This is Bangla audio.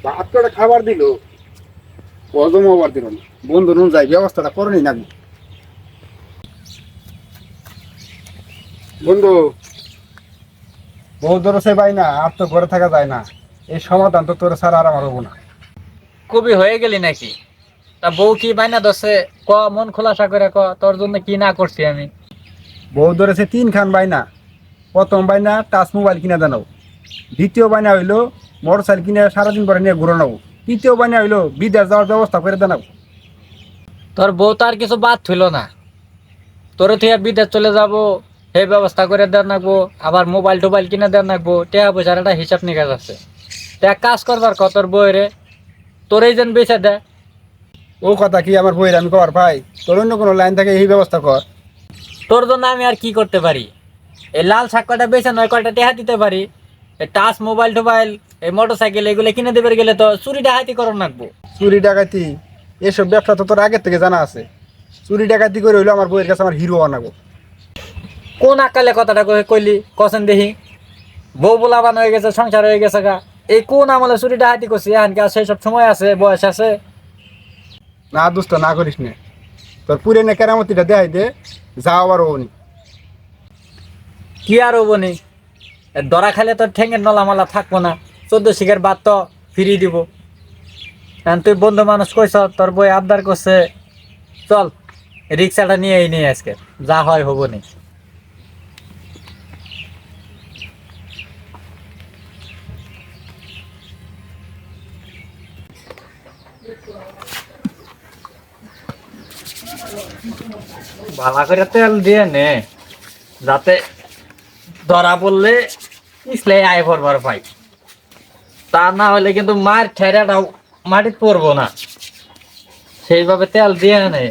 ভাত করে খাবার দিল, হজম হবার দিল না। বন্ধু নুন যাই ব্যবস্থাটা করেনি না। বন্ধু, বউ ধরেছে ভাই না, আর তো ঘরে থাকা যায় না। এই সমাধান তো তোর ছাড়া আর আমার হবো না। কবি হয়ে গেলি নাকি? তা বউ কি বাইনা দছে ক, মন খোলাসা করে ক, তোর জন্য কি না করছি আমি। বউ ধরেছে তিন খান বাইনা। প্রথম বাইনা টাচ মোবাইল কিনে দেনাও, দ্বিতীয় বাইনা হইলো মোটর সাইকেল কিনে সারাদিন পরে নিয়ে ঘুরে নেবো, তৃতীয় বাইনা হইলো বিদেশ যাওয়ার ব্যবস্থা করে দেনাও। তোর বউ তো আর কিছু বাদ থইল না, তোর থেকে বিদেশ চলে যাব সেই ব্যবস্থা করে দেন রাখবো, আবার মোবাইল টোবাইল কিনে দেন রাখবো, টাকা পয়সার একটা হিসাব নিকাশ আছে। তা এক কাজ করবার ক তোর বউরে, তোরই যেন বেঁচে দে। ও কথা কি আমার বইয়ের আমি কর ভাই? তোর অন্য কোনো লাইন থাকে এই ব্যবস্থা কর। তোর জন্য আমি আর কি করতে পারি? এই লাল শাক কটা বেছে নয় কয়টা টেহা দিতে পারি। এই টাচ মোবাইল টোবাইল, এই মোটর সাইকেল এগুলো কিনে দেবে গেলে তো চুরি ডাকাতি করন রাখবো। চুরি ডাকাতি এসব ব্যবসা তো তোর আগের থেকে জানা আছে। চুরি ডাকাতি করে হইলো আমার বইয়ের কাছে আমার হিরো বানাবো। কোন আকালে কথাটা কইলি কছেন দেখি? বউ বোলাবান হয়ে গেছে, সংসার হয়ে গেছে গা, এই কোন আমলে চুরি ডাকাতি করছি? এখন কি আর সেই সব সময় আছে, বয়স আছে? না দোস্ত, না করিস নে। তোর পুরেনে কেরামতিটা দেখাই দে, যা আবার হবনি। কি আর হবো নি? দরা খাইলে তোর ঠেঙ্গের নলামালা থাকবো না, 14 শিখের বাদ তো ফিরিয়ে দিব। এখন তুই বন্ধু মানুষ কইস, তোর বই আবদার করছে, চল রিক্সাটা নিয়ে এই নিয়ে আজকে যা হয় হবো নি। ভালো করে তেল দিয়ে নে, যাতে ধরা পড়লে ইসলাই আয় পড়বার পাই। তা না হলে কিন্তু মার ঠেরাটাও মাটি পড়বো না। সেইভাবে তেল দিয়ে নে।